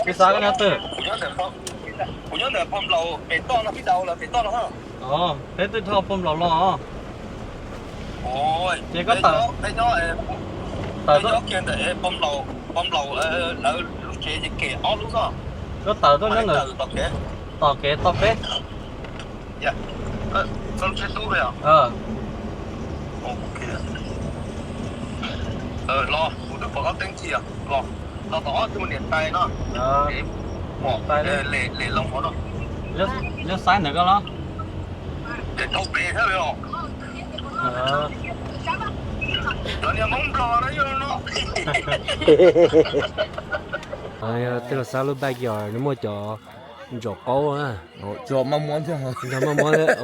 Cái sao cái nào tự? Phụ nhớ là phong lầu bị to nó biết đâu là bị to nó ha. Thế tôi thao phong lầu lo. Ôi, chỉ có tờ. Thấy nó kia để phong lầu ở lúc chế thì kể ó lúc đó. Có tờ tôi nữa. Tờ kế. Dạ. Con chơi tu vậy à? Ok. Lo, phụ được có tính chi à? Lo đó thì một điện tay nó. Bỏ tay lệ lông của nó. Nếu sai nữa đó. Để thâu bể thế rồi. Đó là mong bò đó nó. Tức là sao lúc bây giờ nó mua cho câu á. Cho mong món chứ hả? Cho mong món đấy.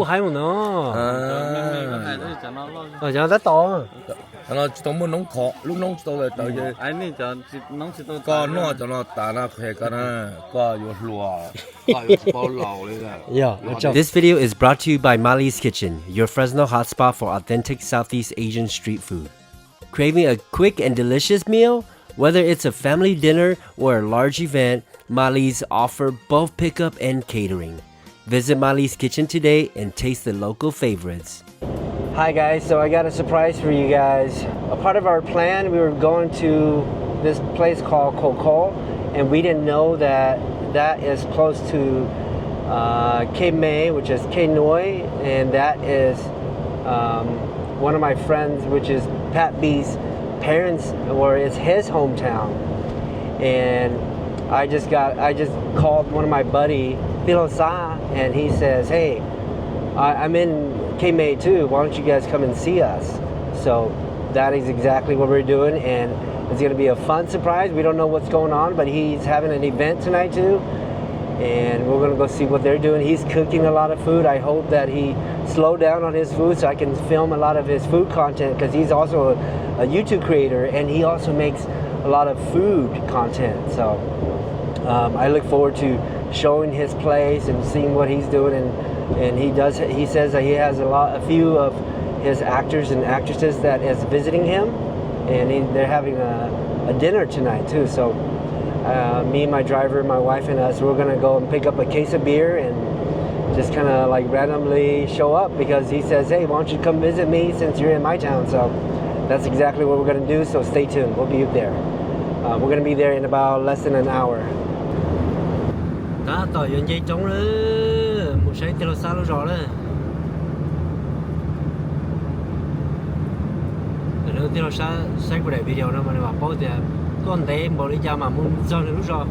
Hay một nó. Cho rất to. Nó chỉ muốn nóng khó, lúc nóng to là tới cái. Anh này cho nóng chỉ tôi. Con nó cho nó tả nó khỏe cái này, có yêu lúa, có yêu bao lâu đấy là. Yeah. This video is brought to you by Mali's Kitchen, your Fresno hotspot for authentic Southeast Asian street food. Craving a quick and delicious meal? Whether it's a family dinner or a large event, Mali's offer both pickup and catering. Visit Mali's Kitchen today and taste the local favorites. Hi guys, so I got a surprise for you guys. A part of our plan, we were going to this place called Khej, and we didn't know that that is close to Khejme, which is Kheknoi, and that is one of my friends, which is Pat B's parents, or it's his hometown. And I just called one of my buddy, Sa, and he says, hey, I'm in Khejme too, why don't you guys come and see us? So that is exactly what we're doing, and it's going to be a fun surprise. We don't know what's going on, but he's having an event tonight too, and we're going to go see what they're doing. He's cooking a lot of food. I hope that he slowed down on his food so I can film a lot of his food content, because he's also a YouTube creator and he also makes a lot of food content. So I look forward to showing his place and seeing what he's doing, and he says that he has a few of his actors and actresses that is visiting him, and they're having a dinner tonight too. So me, my driver, my wife and us, we're gonna go and pick up a case of beer and just kind of like randomly show up, because he says, hey, why don't you come visit me since you're in my town? So that's exactly what we're gonna do, so stay tuned, we'll be there. We're gonna be there in about less than an hour. Đó, tỏi dọn dây trống nữa, một sáng cho nó sao nó rõ đó. Rồi thì nó sẽ của đại video nó mà nó bảo thì con té bảo đi ra mà muốn cho nó lúc rồi.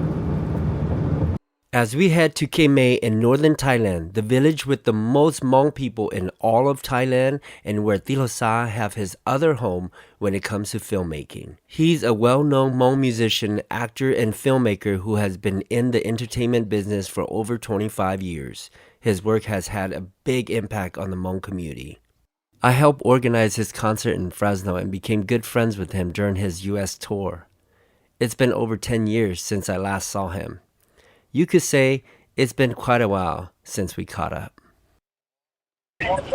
As we head to Khejme in northern Thailand, the village with the most Hmong people in all of Thailand, and where Sa have his other home when it comes to filmmaking. He's a well-known Hmong musician, actor, and filmmaker who has been in the entertainment business for over 25 years. His work has had a big impact on the Hmong community. I helped organize his concert in Fresno and became good friends with him during his US tour. It's been over 10 years since I last saw him. You could say it's been quite a while since we caught up.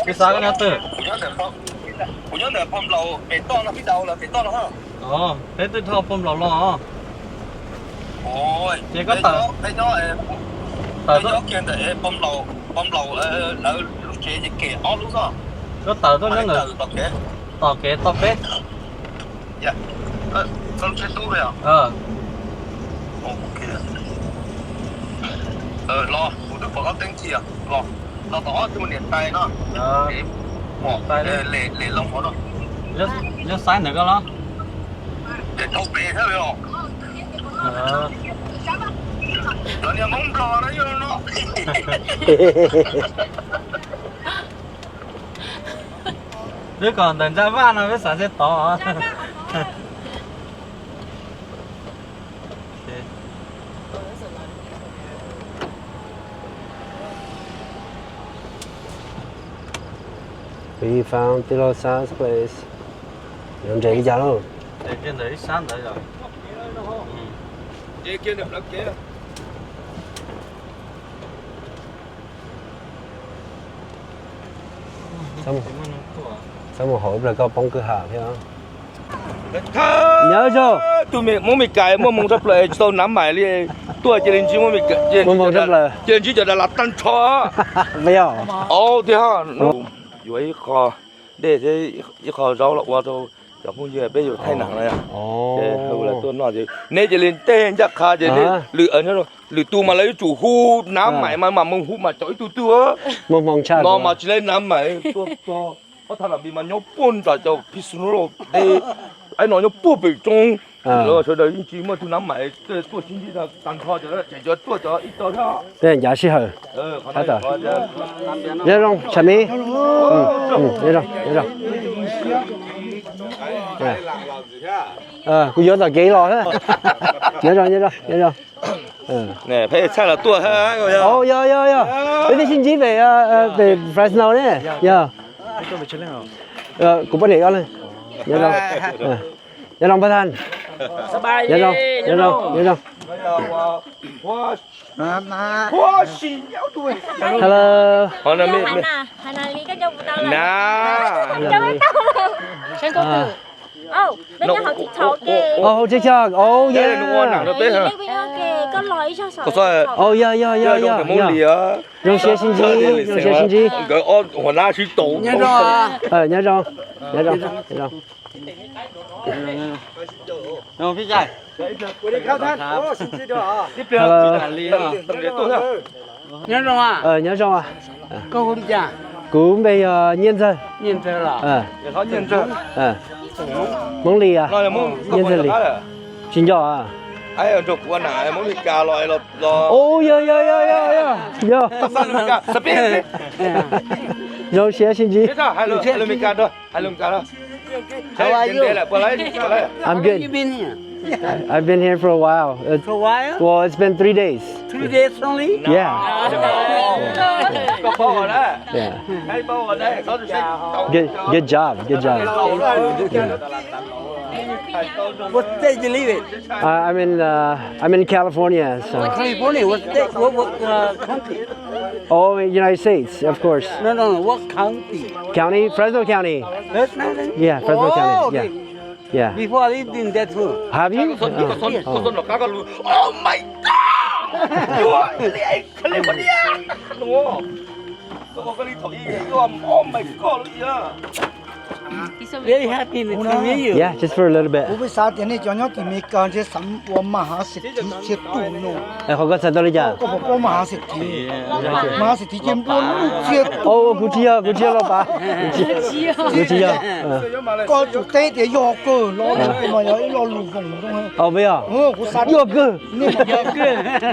Cái sao cái nào tự? Phụ nhớ là phong lầu bị to nó biết đâu là bị to nó ha. Thế tôi thao phong lầu lo. Ôi, chỉ có tờ. Thấy nó kia để phong lầu ở lúc chế thì kể ó lúc đó. Có tờ tôi nữa. Tờ kế. Dạ. Con chơi tu vậy à? Ok. Lo, phụ được có tính chi à? Lo đó thì một điện tay nó. Bỏ tay lệ lông của nó. Nếu sai nữa đó. Để thâu bể thế rồi. Đó là mong bò đó nó. Đứa còn等在饭呢，被闪现倒啊。We found Sa's place. Không chạy cái đâu. Để kia đấy sáng đấy rồi. Kia được lắm kia. Sao một hồi là có bóng cửa hàng thế không? Nhớ chưa? tụi mình cái mong sắp lại sau nắm mày đi tua chơi lên chỉ mình cái mong sắp lại chơi chỉ cho là tan chó bây giờ thì ha vậy kho để thế kho rau là qua đâu chẳng muốn gì bây giờ thay nặng này à thôi là tôi nói gì nếu chơi lên tên chắc khá chơi lên lựa nữa lựa tu mà lấy chủ khu nắm mày mà mong hút mà chọi tu á mong cha nó mà chỉ lên nắm mày to có thằng là bị mà nhóc bún rồi cho pisuno để anh nói nhóc bún bị trông rồi sau đó chỉ mà tu nắm mày tôi chính là tăng kho cho nó chạy cho tôi cho ít to thôi đây giá sĩ hờ hết rồi nhớ không chả mi nhớ rồi cô nhớ là kỹ rồi đó nhớ rồi nè phải chắc là tua ha oh yo bây giờ xin chỉ về Fresno đấy giờ cũng có để con này nhớ rồi bắt than nhớ rồi hoa xì nhau tuổi hello Hana lý cái dâu tao là nà dâu tao sen cô tử bây giờ học TikTok kìa TikTok yeah bây giờ kìa có lỗi cho sợ yeah món lìa dùng xe xin chi cái on hoa na chỉ tổ nhớ rồi Không biết dài. Nhớ rồi à. Cô cũng chả. Cũng bây giờ nhiên rồi. Nhiên rồi là. Món lì à. Nhiên rồi lì. Xin cho à. Ai ăn chụp quan nào món lì cà loại là. Yo. Rồi xe xin gì? Hai lồng mì cà thôi. How are you? I'm good. You been here? I've been here for a while. For a while? Well, it's been 3 days. 3 days only? Yeah. Yeah. Good job. What state you live in? I'm in California. So. California. What state? What country? Oh, United States, of course. No. What county? County? Fresno County. Yeah, Fresno County. Yeah. Before I lived in that room. Have you? Oh my God! You are in California. No. Oh my God! Very happy to meet you. Yeah, just for a little bit. Bố sao thế này cho nhau thì mấy cái chế sắm của mah sĩ chế tụ nó. Họ có sao đâu giờ? Có một mah sĩ chiếm luôn chế. Cú chia lo ba. Cú chia. Có chủ tế để yo cơ, lo mà lo lù vòng không. Bây giờ. Cú sao? Yo cơ.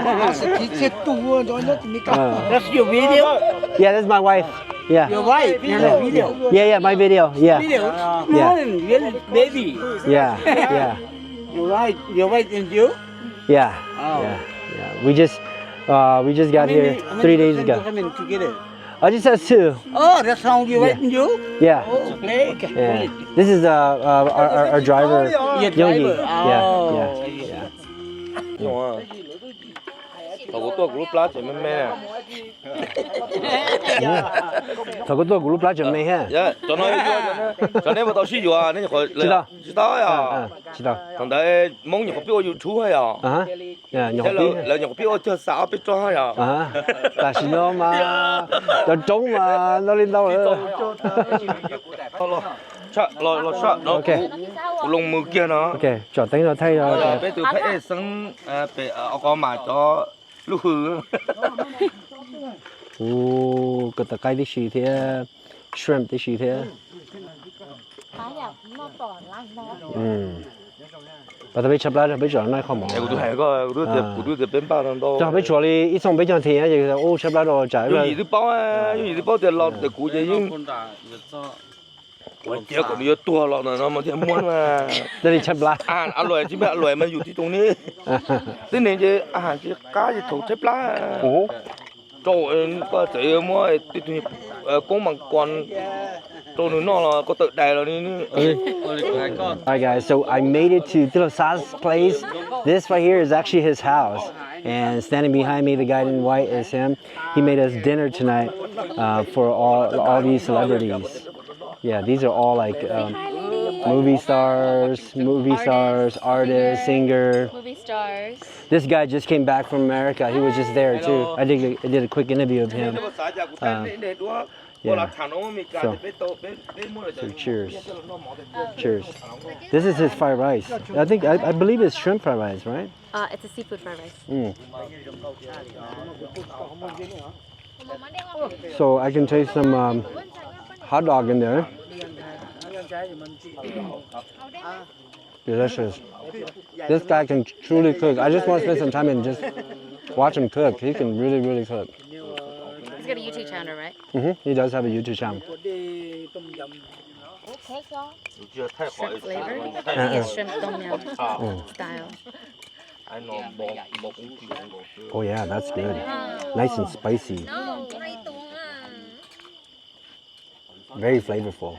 Mah sĩ chế tụ cho nhau thì mấy cái. That's your video? Yeah, that's my wife. Yeah. Your wife? Your video? Yeah, my video. Yeah. Video? Really baby. Yeah. Your wife and you? Yeah. Oh. Yeah. We just got here 3 days ago. Coming together? I just has 2. Oh, that's how you wife and you? Yeah. Okay. Yeah. This is our driver. Yogi. Yeah. Thằng của tôi group lá chỉ mấy nè. Thằng của tôi group lá chuẩn bị ha. Dạ, cho nên mà tao sử dụng à, nên khỏi. Chỉ tao à. Chỉ tao. Thằng đấy mong nhiều phiếu YouTube hay à. Yeah, nhiều phiếu. Là nhiều phiếu cho sao biết cho hay à. Tại sao nó mà cho trống mà nó lên đâu nữa. Lo nó. Ok. Lồng mưa kia nó. Ok, cho tính nó thay rồi. Bây giờ phải sẵn phải có mà cho lúc hư. Cái tờ cây đi xì thế, shrimp đi xì thế. Và tao biết chấp lại rồi, bây giờ nó không mỏng. Tôi hay có, tôi bên bao thằng đó. Cho bây giờ đi ít xong bây giờ thì vậy là chấp lại rồi trái rồi. Gì đi bao tiền lọt để cú gì nhưng. Chỉ có nhiều tua lọt nó mà thì muốn mà. Đây chấp lại. Ăn loại chỉ biết ăn loại màอยู่ที่ตรงนี้. Thế nên chứ ăn chỉ cá chỉ thầu chấp lại. Trời có thể mua cái con bằng con. Rồi nó là có tự đài rồi đi. Alright guys, so I made it to Tilosa's place. This right here is actually his house. And standing behind me, the guy in white is him. He made us dinner tonight for all these celebrities. Yeah, these are all like movie stars, artist, singer. Movie stars. This guy just came back from America. He was just there too. I did a quick interview of him. Yeah. So cheers. Cheers. This is his fried rice. I believe it's shrimp fried rice, right? It's a seafood fried rice. So I can taste some hot dog in there. Delicious. This guy can truly cook. I just want to spend some time and just watch him cook. He can really cook. He's got a YouTube channel, right? He does have a YouTube channel. Shrimp flavor. Yes, shrimp tom yum style. Oh yeah, that's good. Nice and spicy. Very flavorful.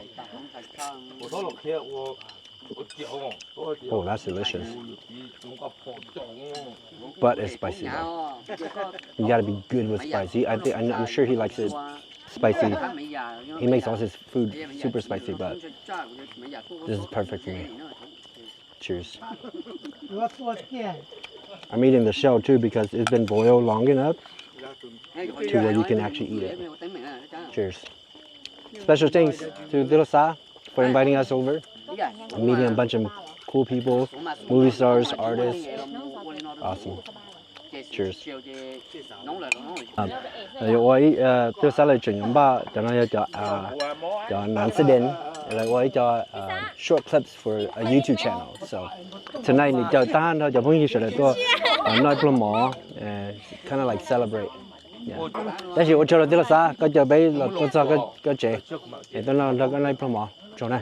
Oh, that's delicious. But it's spicy though. You gotta be good with spicy. I'm sure he likes it spicy. He makes all his food super spicy, but this is perfect for me. Cheers. I'm eating the shell too because it's been boiled long enough to where you can actually eat it. Cheers. Special thanks to Tij Laug Xab for inviting us over. Meeting a bunch of cool people, movie stars, artists. Awesome. Cheers. 我做沙律全用吧，然后叫南斯点，我叫short clips for a YouTube channel. So tonight 你就单就朋友出来做nói plum mỏ, kind of like celebrate. Yeah. 但是我做了Tij Laug Xab，ก็จะไป做做個節，當然個nói plum mỏ做呢。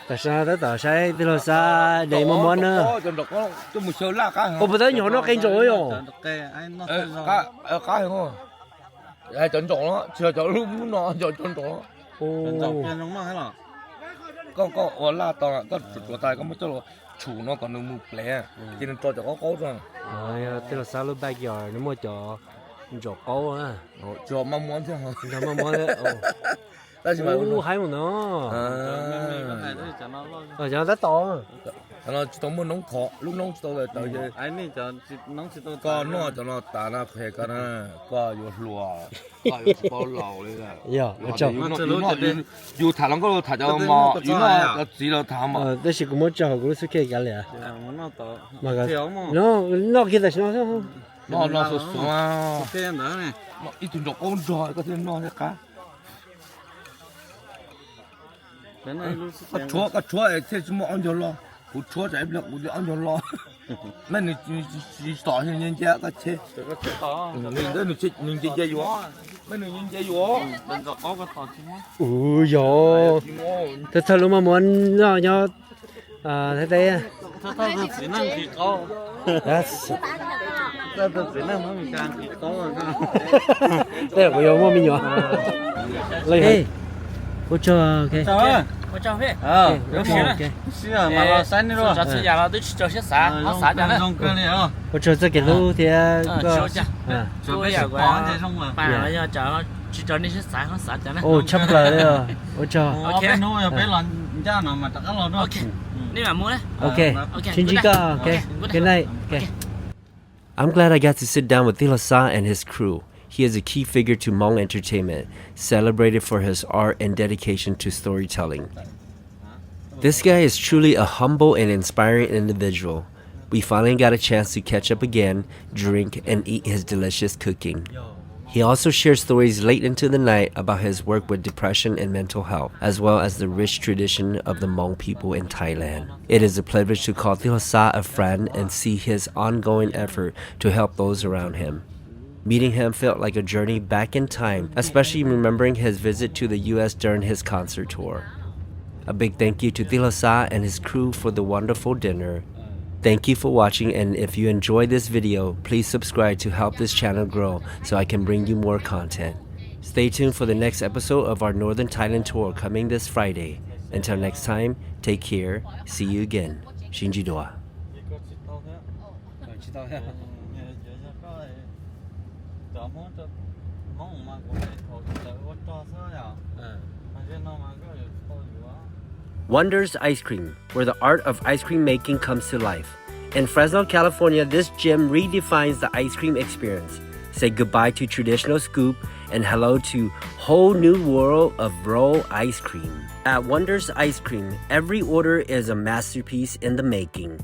Tại sao tới tờ sai Tij Laug Xab để mà món nữa? Ủa bây giờ nhỏ nó canh rồi rồi. Cá không? Chọn chọn đó, chưa chọn lúc nó chọn chọn. Có la to, có chuột tay có một chỗ chủ nó còn nung mục lẻ, cho nên cho có rồi. Tij Laug Xab lúc bây giờ nó mua cho câu á. Cho mắm món chứ hả? Cho mắm món đấy. Hay một nó. Cho nó rất to. Nó chỉ muốn nóng khó, lúc nóng to là tới giờ. Anh này cho nóng chỉ tôi. Có nó cho nó tả nó khề cái nó, có vô lúa, có vô bao lẩu đấy là. Dạ, cho. Vô thả lắm có thả cho mà, vô nó chỉ là thả mà. Đây chỉ có một chỗ cũng sẽ kể cả lẽ. Nó to. Mà cái nó kia là nó sốt mà. Cái đó này. Nó ít tuổi nó con rồi, có thể nó sẽ cá. Cái chúa ấy thế chứ mà ăn cho lo, cái chúa chạy được cái ăn cho lo. Mấy người chỉ tỏ cho nhân gia cái chế. Mình đó mình chơi chơi vô. Mấy người nhân chơi vô. Đừng có cái tỏ chứ. Ui dồi. Thật lúc mà muốn nhỏ thế đây. Thật chỉ năng thì có. That's. Thật chỉ năng nó mình càng thì có rồi. Đây là của yêu mình nhỏ. Hey. Cô cho cái.我照片。有钱了。是啊，买了3年了。这次家了都去找些啥？好啥家呢？种个的啊。我这这给路的个。小家。准备是帮这种了。办了要找去找那些啥和啥家呢？哦，差不多了，我找。OK。弄要别人家那么大个老多。OK。你买么呢 OK。亲戚个 OK。Good night。OK。I'm glad I got to sit down with Tij Laug Xab and his crew. He is a key figure to Hmong entertainment, celebrated for his art and dedication to storytelling. This guy is truly a humble and inspiring individual. We finally got a chance to catch up again, drink, and eat his delicious cooking. He also shares stories late into the night about his work with depression and mental health, as well as the rich tradition of the Hmong people in Thailand. It is a privilege to call Tij Laug Xab a friend and see his ongoing effort to help those around him. Meeting him felt like a journey back in time, especially remembering his visit to the US during his concert tour. A big thank you to Tij Laug Xab and his crew for the wonderful dinner. Thank you for watching, and if you enjoyed this video, please subscribe to help this channel grow so I can bring you more content. Stay tuned for the next episode of our Northern Thailand tour coming this Friday. Until next time, take care. See you again. Shinjidwa. Wonders Ice Cream, where the art of ice cream making comes to life. In Fresno, California, this gym redefines the ice cream experience. Say goodbye to traditional scoop and hello to whole new world of roll ice cream. At Wonders Ice Cream, every order is a masterpiece in the making.